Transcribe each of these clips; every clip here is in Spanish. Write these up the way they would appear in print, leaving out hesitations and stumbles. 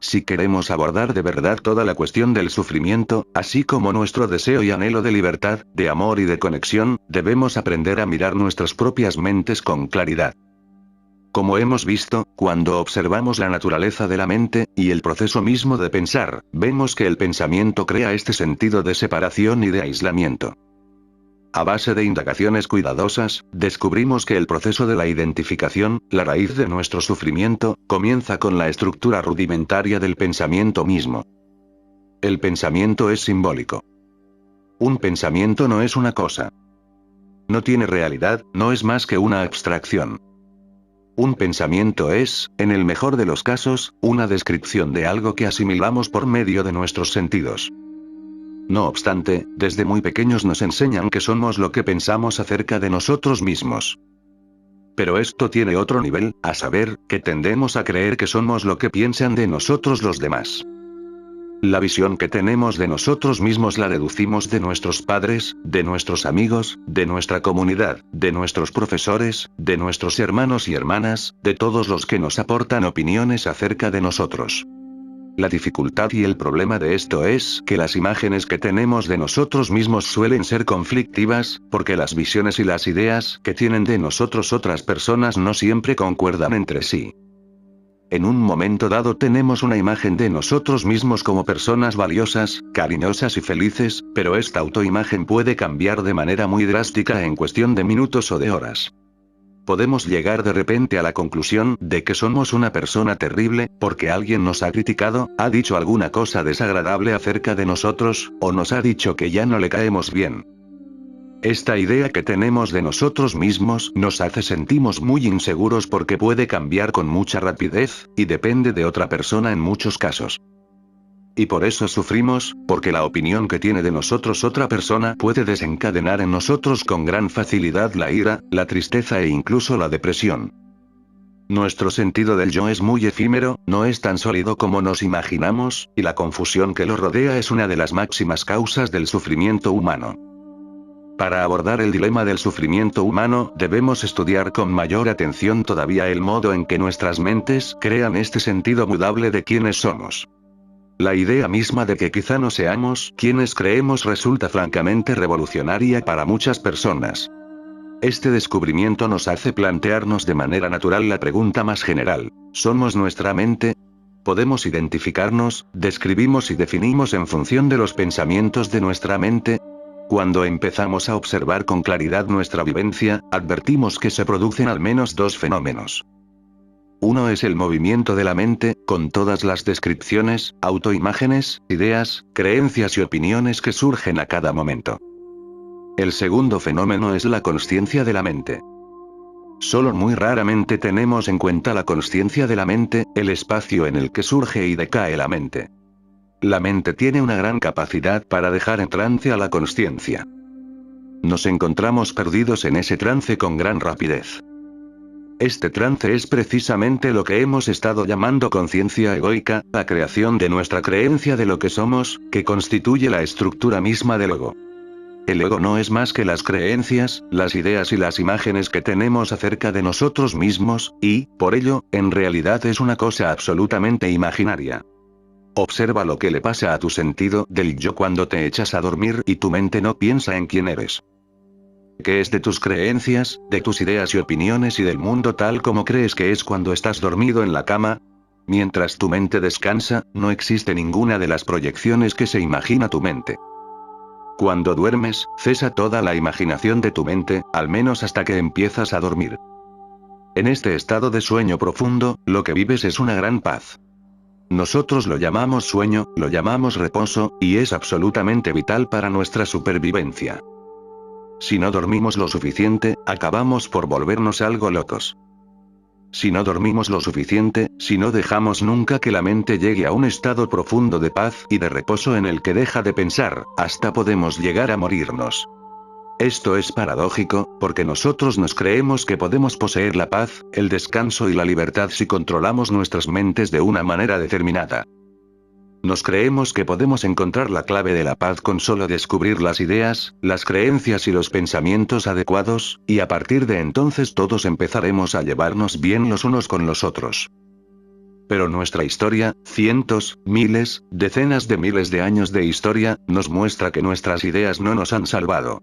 Si queremos abordar de verdad toda la cuestión del sufrimiento, así como nuestro deseo y anhelo de libertad, de amor y de conexión, debemos aprender a mirar nuestras propias mentes con claridad. Como hemos visto, cuando observamos la naturaleza de la mente, y el proceso mismo de pensar, vemos que el pensamiento crea este sentido de separación y de aislamiento. A base de indagaciones cuidadosas, descubrimos que el proceso de la identificación, la raíz de nuestro sufrimiento, comienza con la estructura rudimentaria del pensamiento mismo. El pensamiento es simbólico. Un pensamiento no es una cosa. No tiene realidad, no es más que una abstracción. Un pensamiento es, en el mejor de los casos, una descripción de algo que asimilamos por medio de nuestros sentidos. No obstante, desde muy pequeños nos enseñan que somos lo que pensamos acerca de nosotros mismos. Pero esto tiene otro nivel, a saber, que tendemos a creer que somos lo que piensan de nosotros los demás. La visión que tenemos de nosotros mismos la deducimos de nuestros padres, de nuestros amigos, de nuestra comunidad, de nuestros profesores, de nuestros hermanos y hermanas, de todos los que nos aportan opiniones acerca de nosotros. La dificultad y el problema de esto es que las imágenes que tenemos de nosotros mismos suelen ser conflictivas, porque las visiones y las ideas que tienen de nosotros otras personas no siempre concuerdan entre sí. En un momento dado tenemos una imagen de nosotros mismos como personas valiosas, cariñosas y felices, pero esta autoimagen puede cambiar de manera muy drástica en cuestión de minutos o de horas. Podemos llegar de repente a la conclusión de que somos una persona terrible, porque alguien nos ha criticado, ha dicho alguna cosa desagradable acerca de nosotros, o nos ha dicho que ya no le caemos bien. Esta idea que tenemos de nosotros mismos nos hace sentimos muy inseguros porque puede cambiar con mucha rapidez, y depende de otra persona en muchos casos. Y por eso sufrimos, porque la opinión que tiene de nosotros otra persona puede desencadenar en nosotros con gran facilidad la ira, la tristeza e incluso la depresión. Nuestro sentido del yo es muy efímero, no es tan sólido como nos imaginamos, y la confusión que lo rodea es una de las máximas causas del sufrimiento humano. Para abordar el dilema del sufrimiento humano, debemos estudiar con mayor atención todavía el modo en que nuestras mentes crean este sentido mudable de quiénes somos. La idea misma de que quizá no seamos quienes creemos resulta francamente revolucionaria para muchas personas. Este descubrimiento nos hace plantearnos de manera natural la pregunta más general: ¿somos nuestra mente? ¿Podemos identificarnos, describimos y definimos en función de los pensamientos de nuestra mente? Cuando empezamos a observar con claridad nuestra vivencia, advertimos que se producen al menos dos fenómenos. Uno es el movimiento de la mente, con todas las descripciones, autoimágenes, ideas, creencias y opiniones que surgen a cada momento. El segundo fenómeno es la consciencia de la mente. Solo muy raramente tenemos en cuenta la consciencia de la mente, el espacio en el que surge y decae la mente. La mente tiene una gran capacidad para dejar en trance a la consciencia. Nos encontramos perdidos en ese trance con gran rapidez. Este trance es precisamente lo que hemos estado llamando conciencia egoica, la creación de nuestra creencia de lo que somos, que constituye la estructura misma del ego. El ego no es más que las creencias, las ideas y las imágenes que tenemos acerca de nosotros mismos, y, por ello, en realidad es una cosa absolutamente imaginaria. Observa lo que le pasa a tu sentido del yo cuando te echas a dormir y tu mente no piensa en quién eres. ¿Qué es de tus creencias, de tus ideas y opiniones y del mundo tal como crees que es cuando estás dormido en la cama? Mientras tu mente descansa, no existe ninguna de las proyecciones que se imagina tu mente. Cuando duermes, cesa toda la imaginación de tu mente, al menos hasta que empiezas a dormir. En este estado de sueño profundo, lo que vives es una gran paz. Nosotros lo llamamos sueño, lo llamamos reposo, y es absolutamente vital para nuestra supervivencia. Si no dormimos lo suficiente, acabamos por volvernos algo locos. Si no dormimos lo suficiente, si no dejamos nunca que la mente llegue a un estado profundo de paz y de reposo en el que deja de pensar, hasta podemos llegar a morirnos. Esto es paradójico, porque nosotros nos creemos que podemos poseer la paz, el descanso y la libertad si controlamos nuestras mentes de una manera determinada. Nos creemos que podemos encontrar la clave de la paz con solo descubrir las ideas, las creencias y los pensamientos adecuados, y a partir de entonces todos empezaremos a llevarnos bien los unos con los otros. Pero nuestra historia, cientos, miles, decenas de miles de años de historia, nos muestra que nuestras ideas no nos han salvado.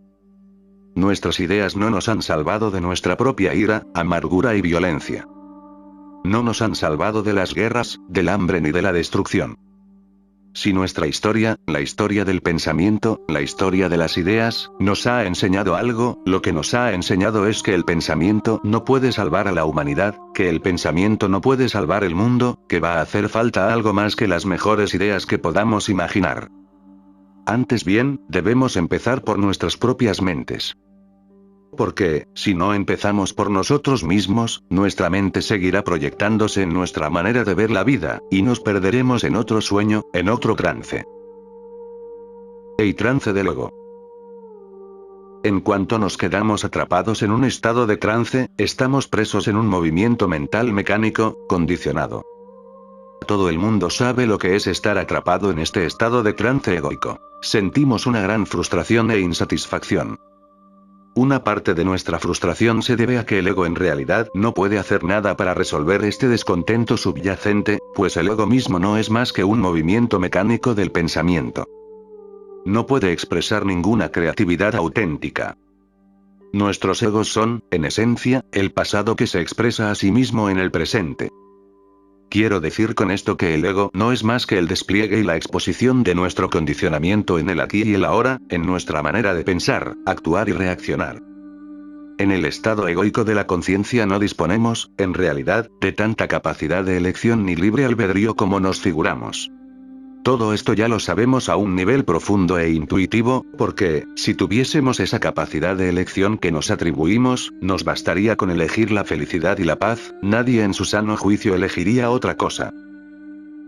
Nuestras ideas no nos han salvado de nuestra propia ira, amargura y violencia. No nos han salvado de las guerras, del hambre ni de la destrucción. Si nuestra historia, la historia del pensamiento, la historia de las ideas, nos ha enseñado algo, lo que nos ha enseñado es que el pensamiento no puede salvar a la humanidad, que el pensamiento no puede salvar el mundo, que va a hacer falta algo más que las mejores ideas que podamos imaginar. Antes bien, debemos empezar por nuestras propias mentes. Porque, si no empezamos por nosotros mismos, nuestra mente seguirá proyectándose en nuestra manera de ver la vida, y nos perderemos en otro sueño, en otro trance. El trance del ego. En cuanto nos quedamos atrapados en un estado de trance, estamos presos en un movimiento mental mecánico, condicionado. Todo el mundo sabe lo que es estar atrapado en este estado de trance egoico. Sentimos una gran frustración e insatisfacción. Una parte de nuestra frustración se debe a que el ego en realidad no puede hacer nada para resolver este descontento subyacente, pues el ego mismo no es más que un movimiento mecánico del pensamiento. No puede expresar ninguna creatividad auténtica. Nuestros egos son, en esencia, el pasado que se expresa a sí mismo en el presente. Quiero decir con esto que el ego no es más que el despliegue y la exposición de nuestro condicionamiento en el aquí y el ahora, en nuestra manera de pensar, actuar y reaccionar. En el estado egoico de la conciencia no disponemos, en realidad, de tanta capacidad de elección ni libre albedrío como nos figuramos. Todo esto ya lo sabemos a un nivel profundo e intuitivo, porque, si tuviésemos esa capacidad de elección que nos atribuimos, nos bastaría con elegir la felicidad y la paz, nadie en su sano juicio elegiría otra cosa.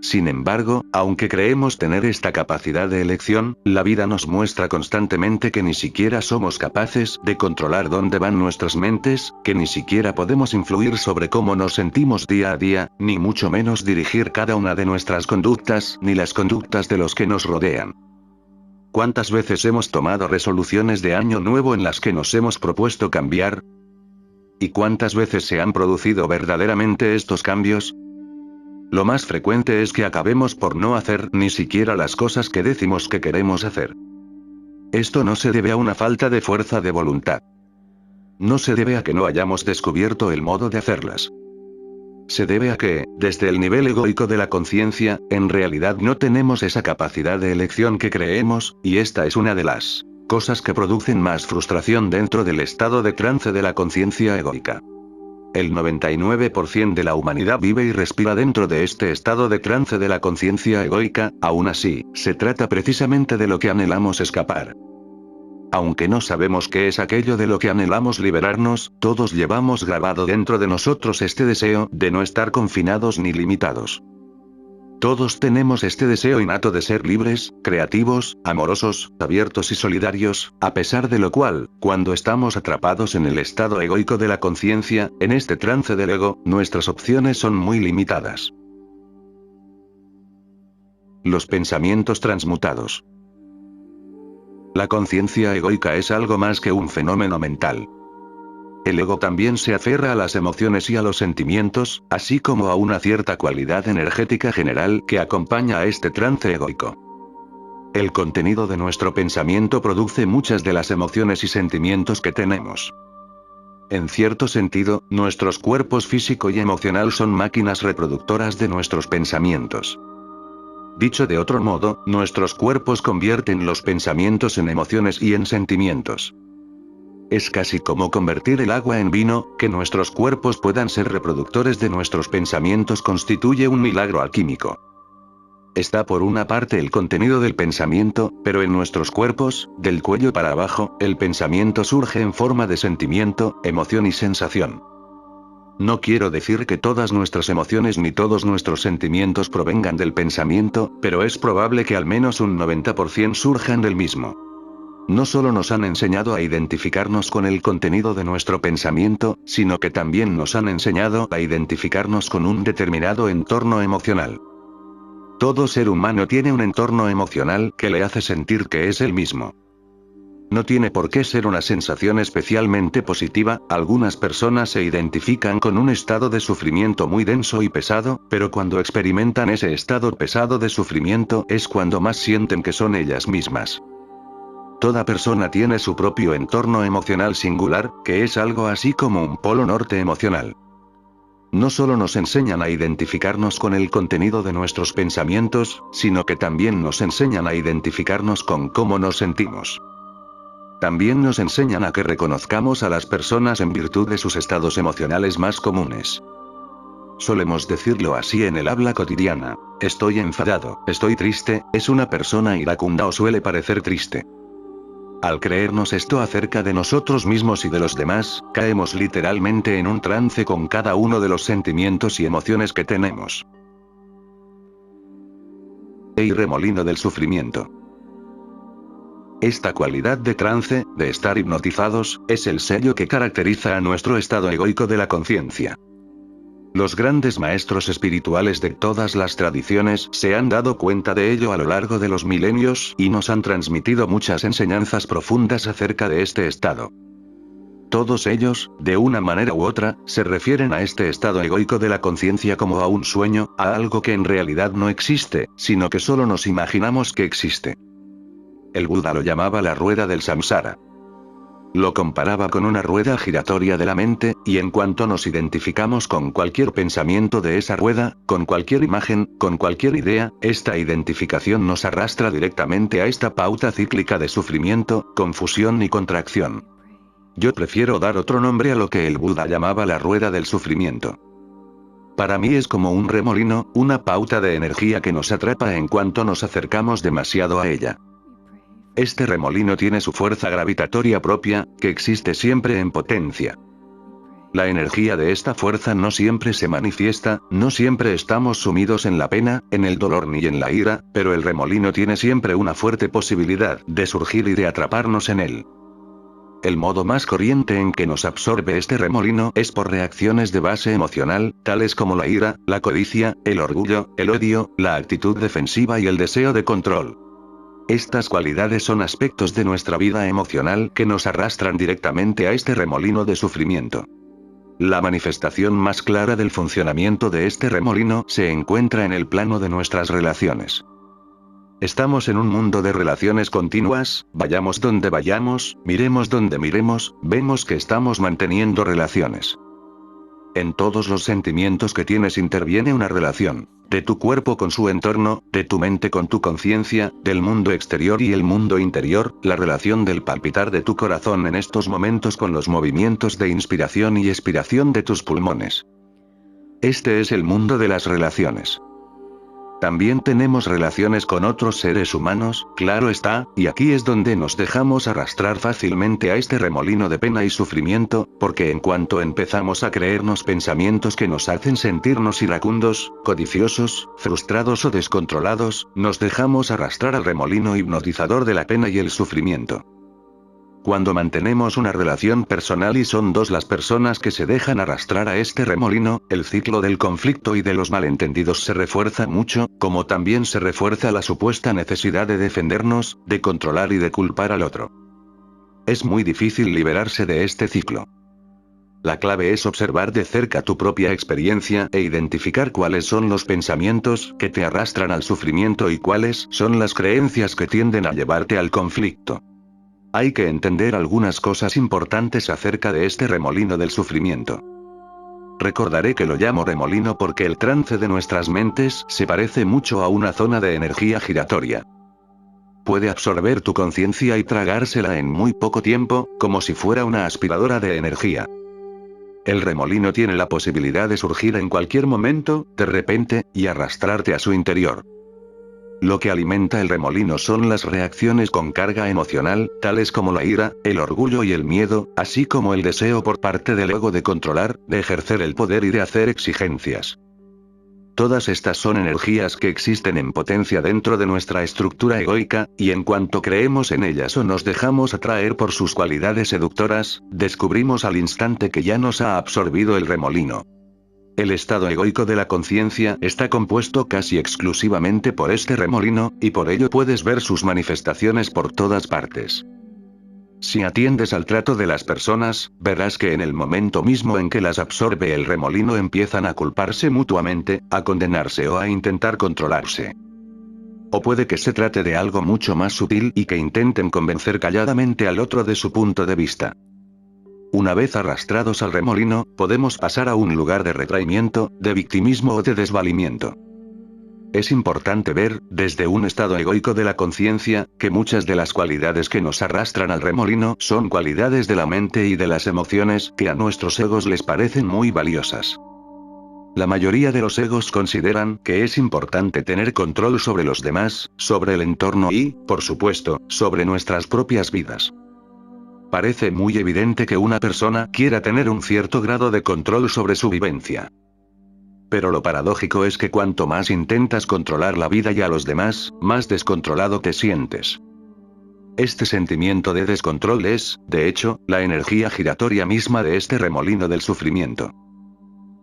Sin embargo, aunque creemos tener esta capacidad de elección, la vida nos muestra constantemente que ni siquiera somos capaces de controlar dónde van nuestras mentes, que ni siquiera podemos influir sobre cómo nos sentimos día a día, ni mucho menos dirigir cada una de nuestras conductas, ni las conductas de los que nos rodean. ¿Cuántas veces hemos tomado resoluciones de año nuevo en las que nos hemos propuesto cambiar? ¿Y cuántas veces se han producido verdaderamente estos cambios? Lo más frecuente es que acabemos por no hacer ni siquiera las cosas que decimos que queremos hacer. Esto no se debe a una falta de fuerza de voluntad. No se debe a que no hayamos descubierto el modo de hacerlas. Se debe a que, desde el nivel egoico de la conciencia, en realidad no tenemos esa capacidad de elección que creemos, y esta es una de las cosas que producen más frustración dentro del estado de trance de la conciencia egoica. El 99% de la humanidad vive y respira dentro de este estado de trance de la conciencia egoica, aún así, se trata precisamente de lo que anhelamos escapar. Aunque no sabemos qué es aquello de lo que anhelamos liberarnos, todos llevamos grabado dentro de nosotros este deseo de no estar confinados ni limitados. Todos tenemos este deseo innato de ser libres, creativos, amorosos, abiertos y solidarios, a pesar de lo cual, cuando estamos atrapados en el estado egoico de la conciencia, en este trance del ego, nuestras opciones son muy limitadas. Los pensamientos transmutados. La conciencia egoica es algo más que un fenómeno mental. El ego también se aferra a las emociones y a los sentimientos, así como a una cierta cualidad energética general que acompaña a este trance egoico. El contenido de nuestro pensamiento produce muchas de las emociones y sentimientos que tenemos. En cierto sentido, nuestros cuerpos físico y emocional son máquinas reproductoras de nuestros pensamientos. Dicho de otro modo, nuestros cuerpos convierten los pensamientos en emociones y en sentimientos. Es casi como convertir el agua en vino, que nuestros cuerpos puedan ser reproductores de nuestros pensamientos constituye un milagro alquímico. Está por una parte el contenido del pensamiento, pero en nuestros cuerpos, del cuello para abajo, el pensamiento surge en forma de sentimiento, emoción y sensación. No quiero decir que todas nuestras emociones ni todos nuestros sentimientos provengan del pensamiento, pero es probable que al menos un 90% surjan del mismo. No solo nos han enseñado a identificarnos con el contenido de nuestro pensamiento, sino que también nos han enseñado a identificarnos con un determinado entorno emocional. Todo ser humano tiene un entorno emocional que le hace sentir que es el mismo. No tiene por qué ser una sensación especialmente positiva, algunas personas se identifican con un estado de sufrimiento muy denso y pesado, pero cuando experimentan ese estado pesado de sufrimiento es cuando más sienten que son ellas mismas. Toda persona tiene su propio entorno emocional singular, que es algo así como un polo norte emocional. No solo nos enseñan a identificarnos con el contenido de nuestros pensamientos, sino que también nos enseñan a identificarnos con cómo nos sentimos. También nos enseñan a que reconozcamos a las personas en virtud de sus estados emocionales más comunes. Solemos decirlo así en el habla cotidiana: estoy enfadado, estoy triste, es una persona iracunda o suele parecer triste. Al creernos esto acerca de nosotros mismos y de los demás, caemos literalmente en un trance con cada uno de los sentimientos y emociones que tenemos. El remolino del sufrimiento. Esta cualidad de trance, de estar hipnotizados, es el sello que caracteriza a nuestro estado egoico de la conciencia. Los grandes maestros espirituales de todas las tradiciones se han dado cuenta de ello a lo largo de los milenios y nos han transmitido muchas enseñanzas profundas acerca de este estado. Todos ellos, de una manera u otra, se refieren a este estado egoico de la conciencia como a un sueño, a algo que en realidad no existe, sino que solo nos imaginamos que existe. El Buda lo llamaba la rueda del samsara. Lo comparaba con una rueda giratoria de la mente, y en cuanto nos identificamos con cualquier pensamiento de esa rueda, con cualquier imagen, con cualquier idea, esta identificación nos arrastra directamente a esta pauta cíclica de sufrimiento, confusión y contracción. Yo prefiero dar otro nombre a lo que el Buda llamaba la rueda del sufrimiento. Para mí es como un remolino, una pauta de energía que nos atrapa en cuanto nos acercamos demasiado a ella. Este remolino tiene su fuerza gravitatoria propia, que existe siempre en potencia. La energía de esta fuerza no siempre se manifiesta, no siempre estamos sumidos en la pena, en el dolor ni en la ira, pero el remolino tiene siempre una fuerte posibilidad de surgir y de atraparnos en él. El modo más corriente en que nos absorbe este remolino es por reacciones de base emocional, tales como la ira, la codicia, el orgullo, el odio, la actitud defensiva y el deseo de control. Estas cualidades son aspectos de nuestra vida emocional que nos arrastran directamente a este remolino de sufrimiento. La manifestación más clara del funcionamiento de este remolino se encuentra en el plano de nuestras relaciones. Estamos en un mundo de relaciones continuas, vayamos donde vayamos, miremos donde miremos, vemos que estamos manteniendo relaciones. En todos los sentimientos que tienes interviene una relación, de tu cuerpo con su entorno, de tu mente con tu conciencia, del mundo exterior y el mundo interior, la relación del palpitar de tu corazón en estos momentos con los movimientos de inspiración y expiración de tus pulmones. Este es el mundo de las relaciones. También tenemos relaciones con otros seres humanos, claro está, y aquí es donde nos dejamos arrastrar fácilmente a este remolino de pena y sufrimiento, porque en cuanto empezamos a creernos pensamientos que nos hacen sentirnos iracundos, codiciosos, frustrados o descontrolados, nos dejamos arrastrar al remolino hipnotizador de la pena y el sufrimiento. Cuando mantenemos una relación personal y son dos las personas que se dejan arrastrar a este remolino, el ciclo del conflicto y de los malentendidos se refuerza mucho, como también se refuerza la supuesta necesidad de defendernos, de controlar y de culpar al otro. Es muy difícil liberarse de este ciclo. La clave es observar de cerca tu propia experiencia e identificar cuáles son los pensamientos que te arrastran al sufrimiento y cuáles son las creencias que tienden a llevarte al conflicto. Hay que entender algunas cosas importantes acerca de este remolino del sufrimiento. Recordaré que lo llamo remolino porque el trance de nuestras mentes se parece mucho a una zona de energía giratoria. Puede absorber tu conciencia y tragársela en muy poco tiempo, como si fuera una aspiradora de energía. El remolino tiene la posibilidad de surgir en cualquier momento, de repente, y arrastrarte a su interior. Lo que alimenta el remolino son las reacciones con carga emocional, tales como la ira, el orgullo y el miedo, así como el deseo por parte del ego de controlar, de ejercer el poder y de hacer exigencias. Todas estas son energías que existen en potencia dentro de nuestra estructura egoica, y en cuanto creemos en ellas o nos dejamos atraer por sus cualidades seductoras, descubrimos al instante que ya nos ha absorbido el remolino. El estado egoico de la conciencia está compuesto casi exclusivamente por este remolino, y por ello puedes ver sus manifestaciones por todas partes. Si atiendes al trato de las personas, verás que en el momento mismo en que las absorbe el remolino empiezan a culparse mutuamente, a condenarse o a intentar controlarse. O puede que se trate de algo mucho más sutil y que intenten convencer calladamente al otro de su punto de vista. Una vez arrastrados al remolino, podemos pasar a un lugar de retraimiento, de victimismo o de desvalimiento. Es importante ver, desde un estado egoico de la conciencia, que muchas de las cualidades que nos arrastran al remolino son cualidades de la mente y de las emociones que a nuestros egos les parecen muy valiosas. La mayoría de los egos consideran que es importante tener control sobre los demás, sobre el entorno y, por supuesto, sobre nuestras propias vidas. Parece muy evidente que una persona quiera tener un cierto grado de control sobre su vivencia. Pero lo paradójico es que cuanto más intentas controlar la vida y a los demás, más descontrolado te sientes. Este sentimiento de descontrol es, de hecho, la energía giratoria misma de este remolino del sufrimiento.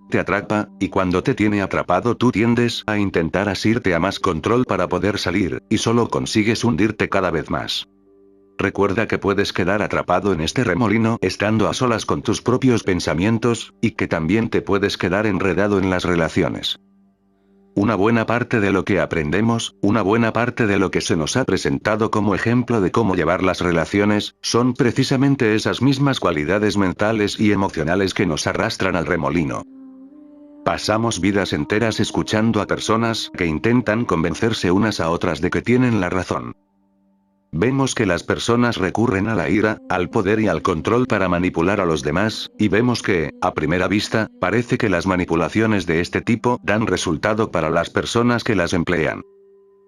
Te atrapa, y cuando te tiene atrapado tú tiendes a intentar asirte a más control para poder salir, y solo consigues hundirte cada vez más. Recuerda que puedes quedar atrapado en este remolino estando a solas con tus propios pensamientos, y que también te puedes quedar enredado en las relaciones. Una buena parte de lo que aprendemos, una buena parte de lo que se nos ha presentado como ejemplo de cómo llevar las relaciones, son precisamente esas mismas cualidades mentales y emocionales que nos arrastran al remolino. Pasamos vidas enteras escuchando a personas que intentan convencerse unas a otras de que tienen la razón. Vemos que las personas recurren a la ira, al poder y al control para manipular a los demás, y vemos que, a primera vista, parece que las manipulaciones de este tipo dan resultado para las personas que las emplean.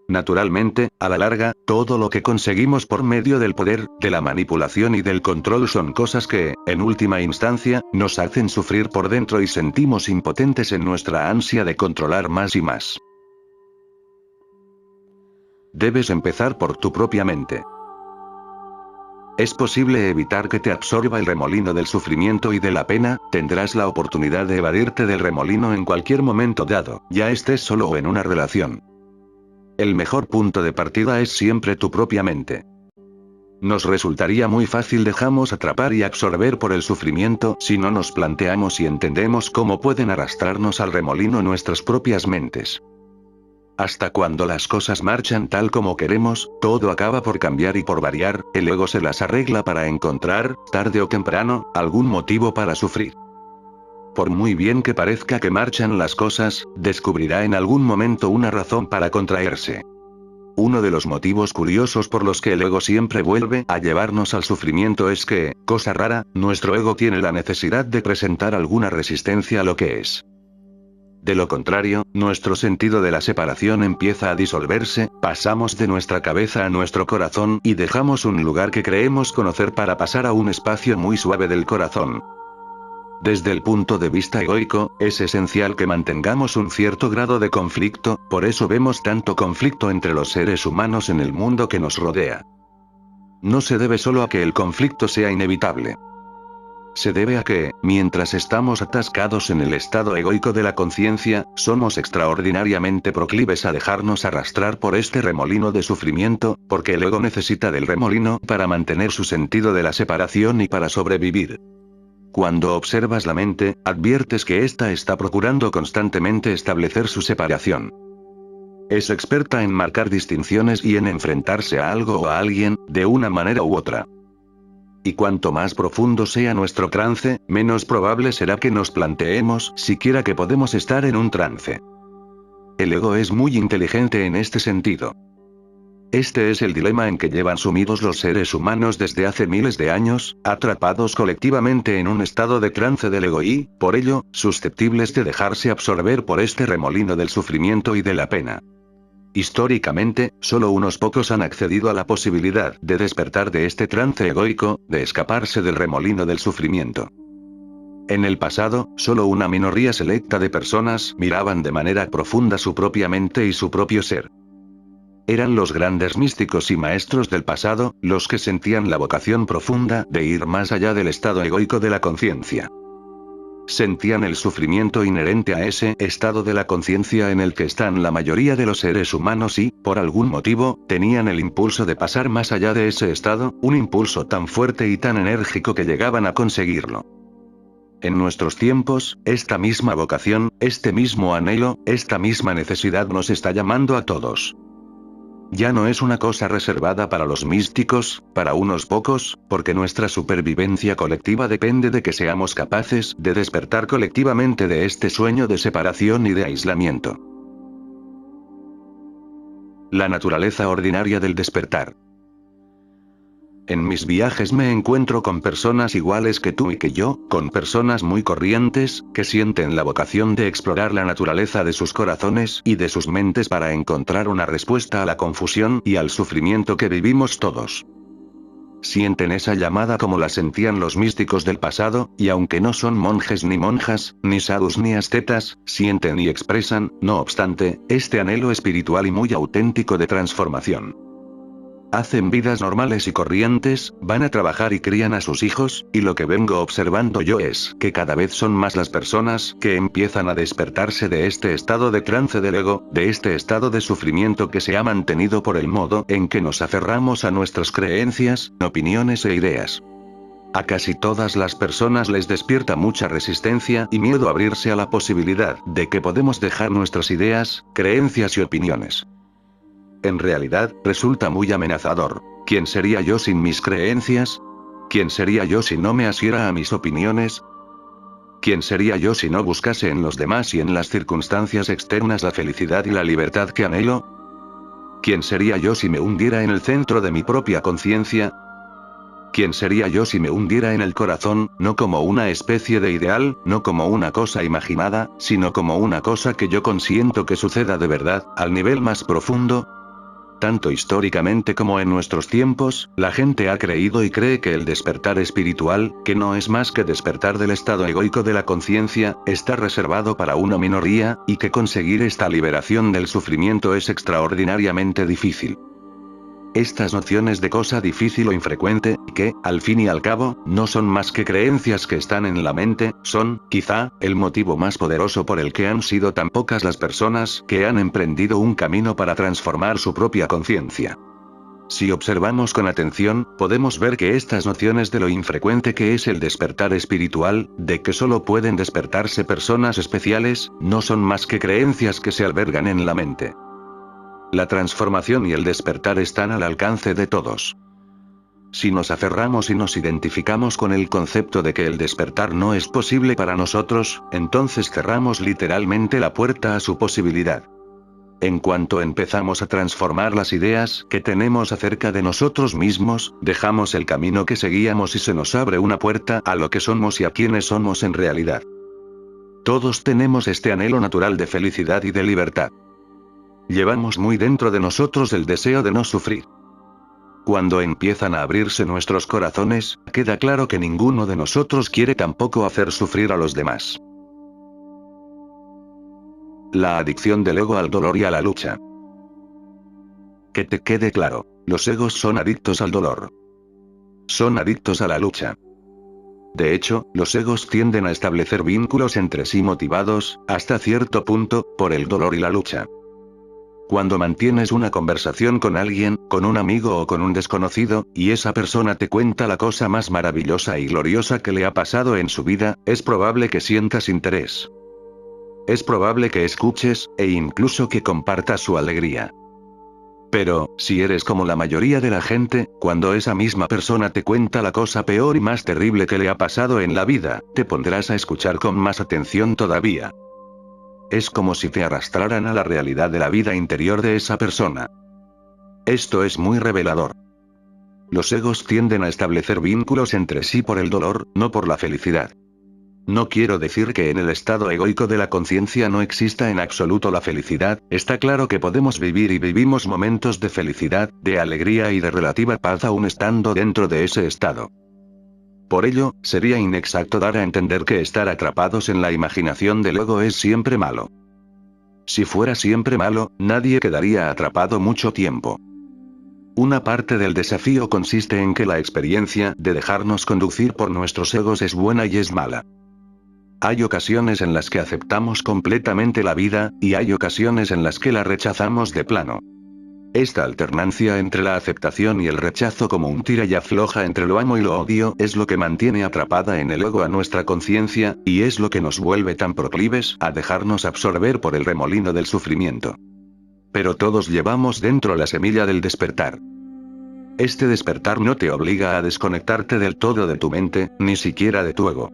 Naturalmente, a la larga, todo lo que conseguimos por medio del poder, de la manipulación y del control son cosas que, en última instancia, nos hacen sufrir por dentro y sentimos impotentes en nuestra ansia de controlar más y más. Debes empezar por tu propia mente. Es posible evitar que te absorba el remolino del sufrimiento y de la pena, tendrás la oportunidad de evadirte del remolino en cualquier momento dado, ya estés solo o en una relación. El mejor punto de partida es siempre tu propia mente. Nos resultaría muy fácil dejarnos atrapar y absorber por el sufrimiento si no nos planteamos y entendemos cómo pueden arrastrarnos al remolino nuestras propias mentes. Hasta cuando las cosas marchan tal como queremos, todo acaba por cambiar y por variar, el ego se las arregla para encontrar, tarde o temprano, algún motivo para sufrir. Por muy bien que parezca que marchan las cosas, descubrirá en algún momento una razón para contraerse. Uno de los motivos curiosos por los que el ego siempre vuelve a llevarnos al sufrimiento es que, cosa rara, nuestro ego tiene la necesidad de presentar alguna resistencia a lo que es. De lo contrario, nuestro sentido de la separación empieza a disolverse, pasamos de nuestra cabeza a nuestro corazón y dejamos un lugar que creemos conocer para pasar a un espacio muy suave del corazón. Desde el punto de vista egoico, es esencial que mantengamos un cierto grado de conflicto, por eso vemos tanto conflicto entre los seres humanos en el mundo que nos rodea. No se debe solo a que el conflicto sea inevitable. Se debe a que, mientras estamos atascados en el estado egoico de la conciencia, somos extraordinariamente proclives a dejarnos arrastrar por este remolino de sufrimiento, porque el ego necesita del remolino para mantener su sentido de la separación y para sobrevivir. Cuando observas la mente, adviertes que ésta está procurando constantemente establecer su separación. Es experta en marcar distinciones y en enfrentarse a algo o a alguien, de una manera u otra. Y cuanto más profundo sea nuestro trance, menos probable será que nos planteemos siquiera que podemos estar en un trance. El ego es muy inteligente en este sentido. Este es el dilema en que llevan sumidos los seres humanos desde hace miles de años, atrapados colectivamente en un estado de trance del ego y, por ello, susceptibles de dejarse absorber por este remolino del sufrimiento y de la pena. Históricamente, solo unos pocos han accedido a la posibilidad de despertar de este trance egoico, de escaparse del remolino del sufrimiento. En el pasado, solo una minoría selecta de personas miraban de manera profunda su propia mente y su propio ser. Eran los grandes místicos y maestros del pasado, los que sentían la vocación profunda de ir más allá del estado egoico de la conciencia. Sentían el sufrimiento inherente a ese estado de la conciencia en el que están la mayoría de los seres humanos y, por algún motivo, tenían el impulso de pasar más allá de ese estado, un impulso tan fuerte y tan enérgico que llegaban a conseguirlo. En nuestros tiempos, esta misma vocación, este mismo anhelo, esta misma necesidad nos está llamando a todos. Ya no es una cosa reservada para los místicos, para unos pocos, porque nuestra supervivencia colectiva depende de que seamos capaces de despertar colectivamente de este sueño de separación y de aislamiento. La naturaleza ordinaria del despertar. En mis viajes me encuentro con personas iguales que tú y que yo, con personas muy corrientes, que sienten la vocación de explorar la naturaleza de sus corazones y de sus mentes para encontrar una respuesta a la confusión y al sufrimiento que vivimos todos. Sienten esa llamada como la sentían los místicos del pasado, y aunque no son monjes ni monjas, ni sadhus ni ascetas, sienten y expresan, no obstante, este anhelo espiritual y muy auténtico de transformación. Hacen vidas normales y corrientes, van a trabajar y crían a sus hijos, y lo que vengo observando yo es que cada vez son más las personas que empiezan a despertarse de este estado de trance del ego, de este estado de sufrimiento que se ha mantenido por el modo en que nos aferramos a nuestras creencias, opiniones e ideas. A casi todas las personas les despierta mucha resistencia y miedo a abrirse a la posibilidad de que podemos dejar nuestras ideas, creencias y opiniones. En realidad, resulta muy amenazador. ¿Quién sería yo sin mis creencias? ¿Quién sería yo si no me asiera a mis opiniones? ¿Quién sería yo si no buscase en los demás y en las circunstancias externas la felicidad y la libertad que anhelo? ¿Quién sería yo si me hundiera en el centro de mi propia conciencia? ¿Quién sería yo si me hundiera en el corazón, no como una especie de ideal, no como una cosa imaginada, sino como una cosa que yo consiento que suceda de verdad, al nivel más profundo? Tanto históricamente como en nuestros tiempos, la gente ha creído y cree que el despertar espiritual, que no es más que despertar del estado egoico de la conciencia, está reservado para una minoría, y que conseguir esta liberación del sufrimiento es extraordinariamente difícil. Estas nociones de cosa difícil o infrecuente, que, al fin y al cabo, no son más que creencias que están en la mente, son, quizá, el motivo más poderoso por el que han sido tan pocas las personas que han emprendido un camino para transformar su propia conciencia. Si observamos con atención, podemos ver que estas nociones de lo infrecuente que es el despertar espiritual, de que solo pueden despertarse personas especiales, no son más que creencias que se albergan en la mente. La transformación y el despertar están al alcance de todos. Si nos aferramos y nos identificamos con el concepto de que el despertar no es posible para nosotros, entonces cerramos literalmente la puerta a su posibilidad. En cuanto empezamos a transformar las ideas que tenemos acerca de nosotros mismos, dejamos el camino que seguíamos y se nos abre una puerta a lo que somos y a quienes somos en realidad. Todos tenemos este anhelo natural de felicidad y de libertad. Llevamos muy dentro de nosotros el deseo de no sufrir. Cuando empiezan a abrirse nuestros corazones, queda claro que ninguno de nosotros quiere tampoco hacer sufrir a los demás. La adicción del ego al dolor y a la lucha. Que te quede claro, los egos son adictos al dolor. Son adictos a la lucha. De hecho, los egos tienden a establecer vínculos entre sí motivados, hasta cierto punto, por el dolor y la lucha. Cuando mantienes una conversación con alguien, con un amigo o con un desconocido, y esa persona te cuenta la cosa más maravillosa y gloriosa que le ha pasado en su vida, es probable que sientas interés. Es probable que escuches, e incluso que compartas su alegría. Pero, si eres como la mayoría de la gente, cuando esa misma persona te cuenta la cosa peor y más terrible que le ha pasado en la vida, te pondrás a escuchar con más atención todavía. Es como si te arrastraran a la realidad de la vida interior de esa persona. Esto es muy revelador. Los egos tienden a establecer vínculos entre sí por el dolor, no por la felicidad. No quiero decir que en el estado egoico de la conciencia no exista en absoluto la felicidad, está claro que podemos vivir y vivimos momentos de felicidad, de alegría y de relativa paz aún estando dentro de ese estado. Por ello, sería inexacto dar a entender que estar atrapados en la imaginación del ego es siempre malo. Si fuera siempre malo, nadie quedaría atrapado mucho tiempo. Una parte del desafío consiste en que la experiencia de dejarnos conducir por nuestros egos es buena y es mala. Hay ocasiones en las que aceptamos completamente la vida, y hay ocasiones en las que la rechazamos de plano. Esta alternancia entre la aceptación y el rechazo como un tira y afloja entre lo amo y lo odio es lo que mantiene atrapada en el ego a nuestra conciencia, y es lo que nos vuelve tan proclives a dejarnos absorber por el remolino del sufrimiento. Pero todos llevamos dentro la semilla del despertar. Este despertar no te obliga a desconectarte del todo de tu mente, ni siquiera de tu ego.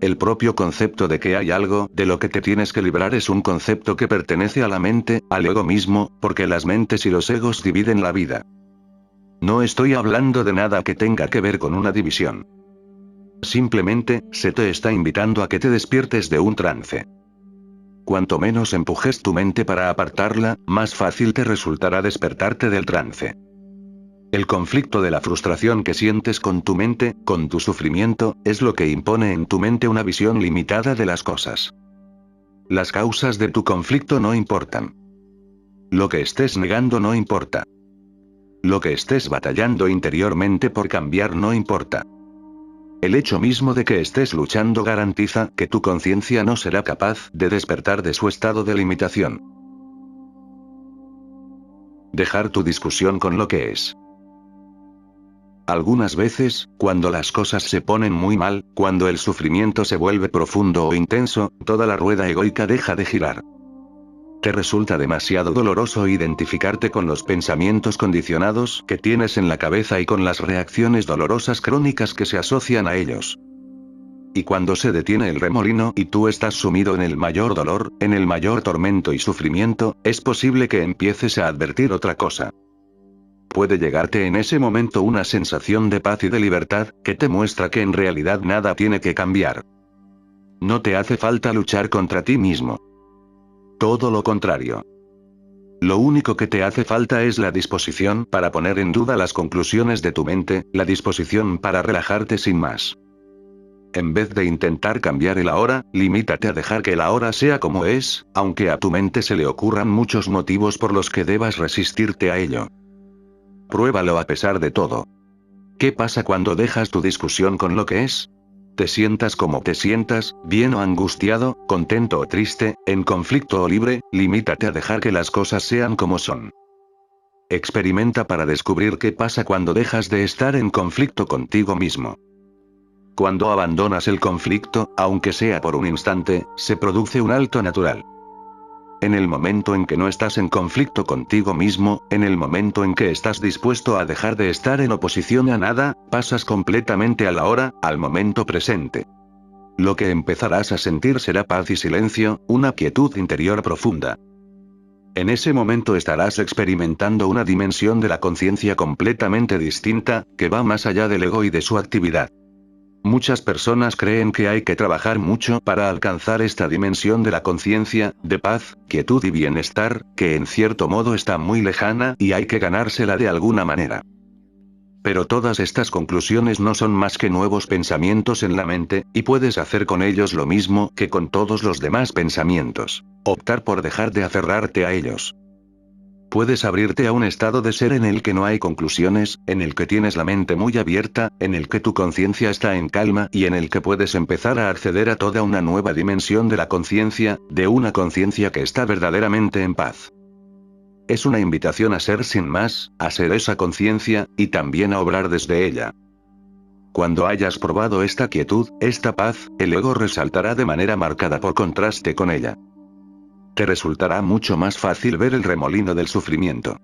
El propio concepto de que hay algo de lo que te tienes que librar es un concepto que pertenece a la mente, al ego mismo, porque las mentes y los egos dividen la vida. No estoy hablando de nada que tenga que ver con una división. Simplemente, se te está invitando a que te despiertes de un trance. Cuanto menos empujes tu mente para apartarla, más fácil te resultará despertarte del trance. El conflicto de la frustración que sientes con tu mente, con tu sufrimiento, es lo que impone en tu mente una visión limitada de las cosas. Las causas de tu conflicto no importan. Lo que estés negando no importa. Lo que estés batallando interiormente por cambiar no importa. El hecho mismo de que estés luchando garantiza que tu conciencia no será capaz de despertar de su estado de limitación. Dejar tu discusión con lo que es. Algunas veces, cuando las cosas se ponen muy mal, cuando el sufrimiento se vuelve profundo o intenso, toda la rueda egoica deja de girar. Te resulta demasiado doloroso identificarte con los pensamientos condicionados que tienes en la cabeza y con las reacciones dolorosas crónicas que se asocian a ellos. Y cuando se detiene el remolino y tú estás sumido en el mayor dolor, en el mayor tormento y sufrimiento, es posible que empieces a advertir otra cosa. Puede llegarte en ese momento una sensación de paz y de libertad, que te muestra que en realidad nada tiene que cambiar. No te hace falta luchar contra ti mismo. Todo lo contrario. Lo único que te hace falta es la disposición para poner en duda las conclusiones de tu mente, la disposición para relajarte sin más. En vez de intentar cambiar el ahora, limítate a dejar que el ahora sea como es, aunque a tu mente se le ocurran muchos motivos por los que debas resistirte a ello. Pruébalo a pesar de todo. ¿Qué pasa cuando dejas tu discusión con lo que es? Te sientas como te sientas, bien o angustiado, contento o triste, en conflicto o libre, limítate a dejar que las cosas sean como son. Experimenta para descubrir qué pasa cuando dejas de estar en conflicto contigo mismo. Cuando abandonas el conflicto, aunque sea por un instante, se produce un alto natural. En el momento en que no estás en conflicto contigo mismo, en el momento en que estás dispuesto a dejar de estar en oposición a nada, pasas completamente a la hora, al momento presente. Lo que empezarás a sentir será paz y silencio, una quietud interior profunda. En ese momento estarás experimentando una dimensión de la conciencia completamente distinta, que va más allá del ego y de su actividad. Muchas personas creen que hay que trabajar mucho para alcanzar esta dimensión de la conciencia, de paz, quietud y bienestar, que en cierto modo está muy lejana y hay que ganársela de alguna manera. Pero todas estas conclusiones no son más que nuevos pensamientos en la mente, y puedes hacer con ellos lo mismo que con todos los demás pensamientos: optar por dejar de aferrarte a ellos. Puedes abrirte a un estado de ser en el que no hay conclusiones, en el que tienes la mente muy abierta, en el que tu conciencia está en calma y en el que puedes empezar a acceder a toda una nueva dimensión de la conciencia, de una conciencia que está verdaderamente en paz. Es una invitación a ser sin más, a ser esa conciencia, y también a obrar desde ella. Cuando hayas probado esta quietud, esta paz, el ego resaltará de manera marcada por contraste con ella. Te resultará mucho más fácil ver el remolino del sufrimiento.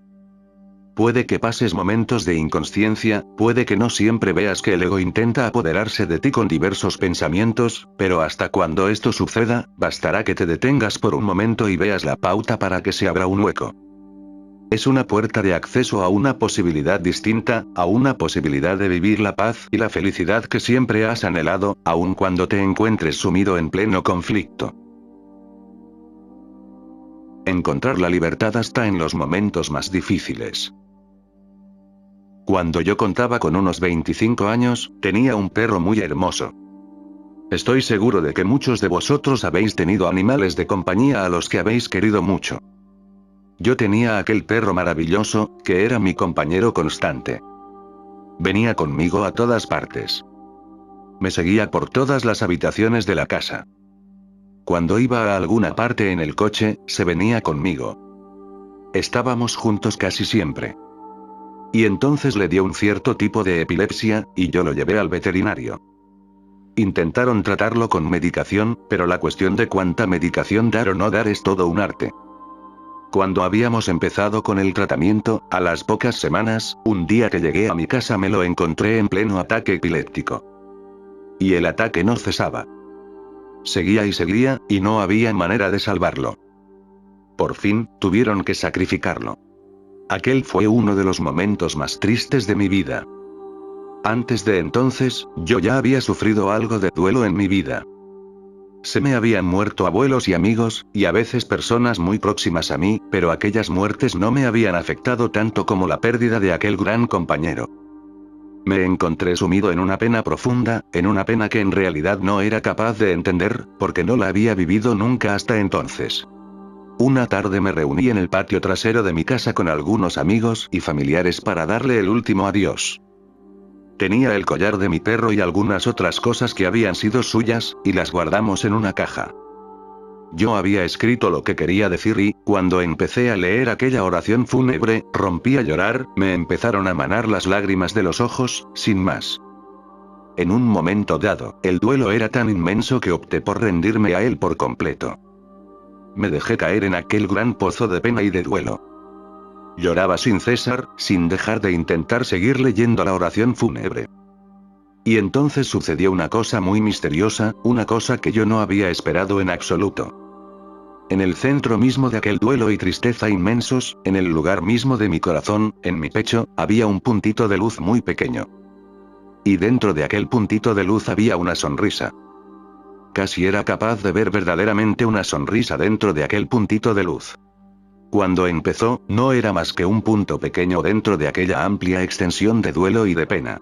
Puede que pases momentos de inconsciencia, puede que no siempre veas que el ego intenta apoderarse de ti con diversos pensamientos, pero hasta cuando esto suceda, bastará que te detengas por un momento y veas la pauta para que se abra un hueco. Es una puerta de acceso a una posibilidad distinta, a una posibilidad de vivir la paz y la felicidad que siempre has anhelado, aun cuando te encuentres sumido en pleno conflicto. Encontrar la libertad hasta en los momentos más difíciles. Cuando yo contaba con unos 25 años, tenía un perro muy hermoso. Estoy seguro de que muchos de vosotros habéis tenido animales de compañía a los que habéis querido mucho. Yo tenía aquel perro maravilloso, que era mi compañero constante. Venía conmigo a todas partes. Me seguía por todas las habitaciones de la casa. Cuando iba a alguna parte en el coche, se venía conmigo. Estábamos juntos casi siempre. Y entonces le dio un cierto tipo de epilepsia, y yo lo llevé al veterinario. Intentaron tratarlo con medicación, pero la cuestión de cuánta medicación dar o no dar es todo un arte. Cuando habíamos empezado con el tratamiento, a las pocas semanas, un día que llegué a mi casa me lo encontré en pleno ataque epiléptico. Y el ataque no cesaba. Seguía, y no había manera de salvarlo. Por fin, tuvieron que sacrificarlo. Aquel fue uno de los momentos más tristes de mi vida. Antes de entonces, yo ya había sufrido algo de duelo en mi vida. Se me habían muerto abuelos y amigos, y a veces personas muy próximas a mí, pero aquellas muertes no me habían afectado tanto como la pérdida de aquel gran compañero. Me encontré sumido en una pena profunda, en una pena que en realidad no era capaz de entender, porque no la había vivido nunca hasta entonces. Una tarde me reuní en el patio trasero de mi casa con algunos amigos y familiares para darle el último adiós. Tenía el collar de mi perro y algunas otras cosas que habían sido suyas, y las guardamos en una caja. Yo había escrito lo que quería decir y, cuando empecé a leer aquella oración fúnebre, rompí a llorar, me empezaron a manar las lágrimas de los ojos, sin más. En un momento dado, el duelo era tan inmenso que opté por rendirme a él por completo. Me dejé caer en aquel gran pozo de pena y de duelo. Lloraba sin cesar, sin dejar de intentar seguir leyendo la oración fúnebre. Y entonces sucedió una cosa muy misteriosa, una cosa que yo no había esperado en absoluto. En el centro mismo de aquel duelo y tristeza inmensos, en el lugar mismo de mi corazón, en mi pecho, había un puntito de luz muy pequeño. Y dentro de aquel puntito de luz había una sonrisa. Casi era capaz de ver verdaderamente una sonrisa dentro de aquel puntito de luz. Cuando empezó, no era más que un punto pequeño dentro de aquella amplia extensión de duelo y de pena.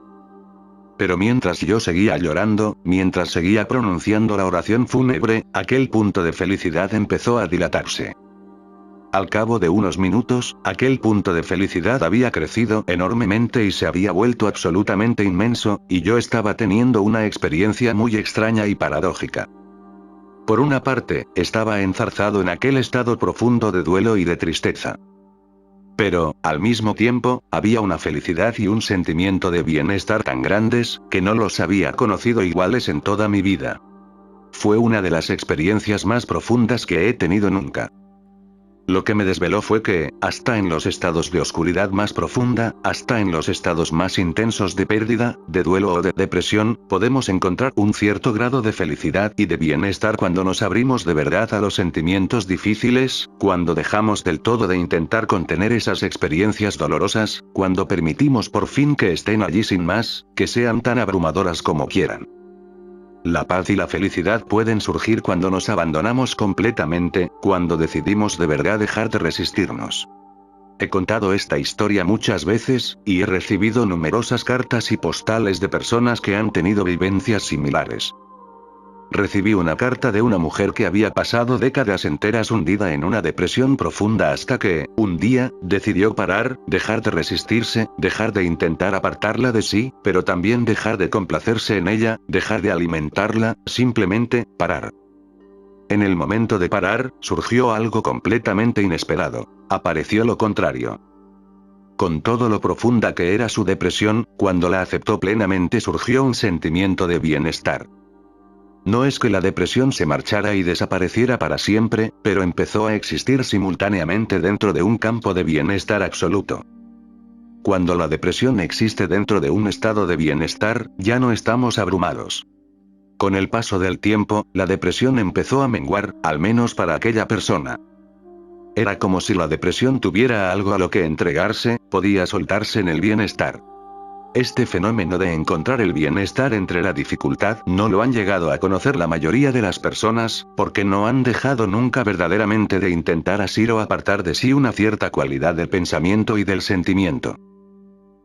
Pero mientras yo seguía llorando, mientras seguía pronunciando la oración fúnebre, aquel punto de felicidad empezó a dilatarse. Al cabo de unos minutos, aquel punto de felicidad había crecido enormemente y se había vuelto absolutamente inmenso, y yo estaba teniendo una experiencia muy extraña y paradójica. Por una parte, estaba enzarzado en aquel estado profundo de duelo y de tristeza. Pero, al mismo tiempo, había una felicidad y un sentimiento de bienestar tan grandes, que no los había conocido iguales en toda mi vida. Fue una de las experiencias más profundas que he tenido nunca. Lo que me desveló fue que, hasta en los estados de oscuridad más profunda, hasta en los estados más intensos de pérdida, de duelo o de depresión, podemos encontrar un cierto grado de felicidad y de bienestar cuando nos abrimos de verdad a los sentimientos difíciles, cuando dejamos del todo de intentar contener esas experiencias dolorosas, cuando permitimos por fin que estén allí sin más, que sean tan abrumadoras como quieran. La paz y la felicidad pueden surgir cuando nos abandonamos completamente, cuando decidimos de verdad dejar de resistirnos. He contado esta historia muchas veces, y he recibido numerosas cartas y postales de personas que han tenido vivencias similares. Recibí una carta de una mujer que había pasado décadas enteras hundida en una depresión profunda hasta que, un día, decidió parar, dejar de resistirse, dejar de intentar apartarla de sí, pero también dejar de complacerse en ella, dejar de alimentarla, simplemente, parar. En el momento de parar, surgió algo completamente inesperado. Apareció lo contrario. Con todo lo profunda que era su depresión, cuando la aceptó plenamente surgió un sentimiento de bienestar. No es que la depresión se marchara y desapareciera para siempre, pero empezó a existir simultáneamente dentro de un campo de bienestar absoluto. Cuando la depresión existe dentro de un estado de bienestar, ya no estamos abrumados. Con el paso del tiempo, la depresión empezó a menguar, al menos para aquella persona. Era como si la depresión tuviera algo a lo que entregarse, podía soltarse en el bienestar. Este fenómeno de encontrar el bienestar entre la dificultad no lo han llegado a conocer la mayoría de las personas, porque no han dejado nunca verdaderamente de intentar asir o apartar de sí una cierta cualidad del pensamiento y del sentimiento.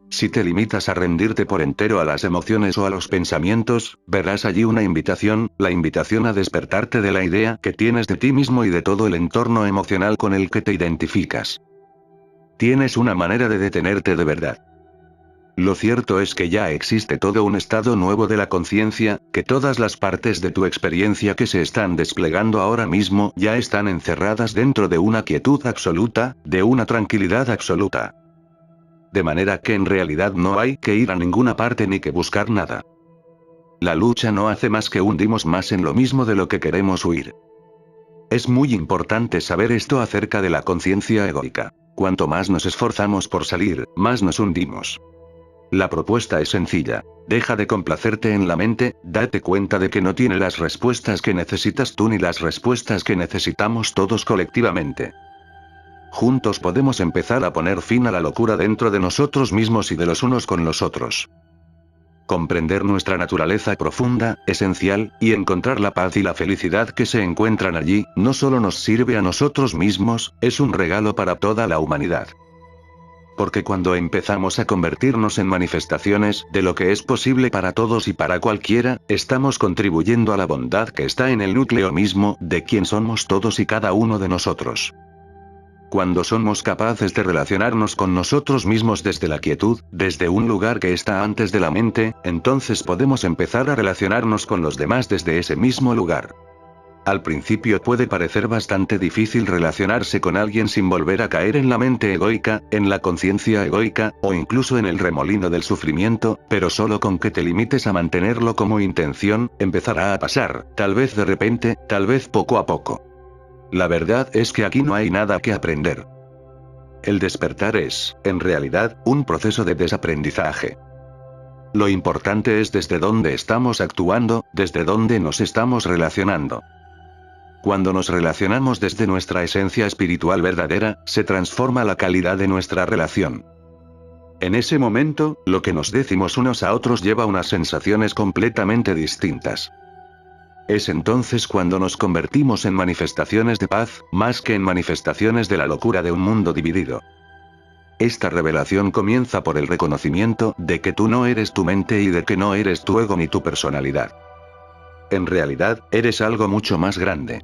Si te limitas a rendirte por entero a las emociones o a los pensamientos, verás allí una invitación, la invitación a despertarte de la idea que tienes de ti mismo y de todo el entorno emocional con el que te identificas. Tienes una manera de detenerte de verdad. Lo cierto es que ya existe todo un estado nuevo de la conciencia, que todas las partes de tu experiencia que se están desplegando ahora mismo ya están encerradas dentro de una quietud absoluta, de una tranquilidad absoluta. De manera que en realidad no hay que ir a ninguna parte ni que buscar nada. La lucha no hace más que hundirnos más en lo mismo de lo que queremos huir. Es muy importante saber esto acerca de la conciencia egoica. Cuanto más nos esforzamos por salir, más nos hundimos. La propuesta es sencilla. Deja de complacerte en la mente, date cuenta de que no tiene las respuestas que necesitas tú ni las respuestas que necesitamos todos colectivamente. Juntos podemos empezar a poner fin a la locura dentro de nosotros mismos y de los unos con los otros. Comprender nuestra naturaleza profunda, esencial, y encontrar la paz y la felicidad que se encuentran allí, no solo nos sirve a nosotros mismos, es un regalo para toda la humanidad. Porque cuando empezamos a convertirnos en manifestaciones de lo que es posible para todos y para cualquiera, estamos contribuyendo a la bondad que está en el núcleo mismo de quien somos todos y cada uno de nosotros. Cuando somos capaces de relacionarnos con nosotros mismos desde la quietud, desde un lugar que está antes de la mente, entonces podemos empezar a relacionarnos con los demás desde ese mismo lugar. Al principio puede parecer bastante difícil relacionarse con alguien sin volver a caer en la mente egoica, en la conciencia egoica, o incluso en el remolino del sufrimiento, pero solo con que te limites a mantenerlo como intención, empezará a pasar, tal vez de repente, tal vez poco a poco. La verdad es que aquí no hay nada que aprender. El despertar es, en realidad, un proceso de desaprendizaje. Lo importante es desde dónde estamos actuando, desde dónde nos estamos relacionando. Cuando nos relacionamos desde nuestra esencia espiritual verdadera, se transforma la calidad de nuestra relación. En ese momento, lo que nos decimos unos a otros lleva unas sensaciones completamente distintas. Es entonces cuando nos convertimos en manifestaciones de paz, más que en manifestaciones de la locura de un mundo dividido. Esta revelación comienza por el reconocimiento de que tú no eres tu mente y de que no eres tu ego ni tu personalidad. En realidad, eres algo mucho más grande.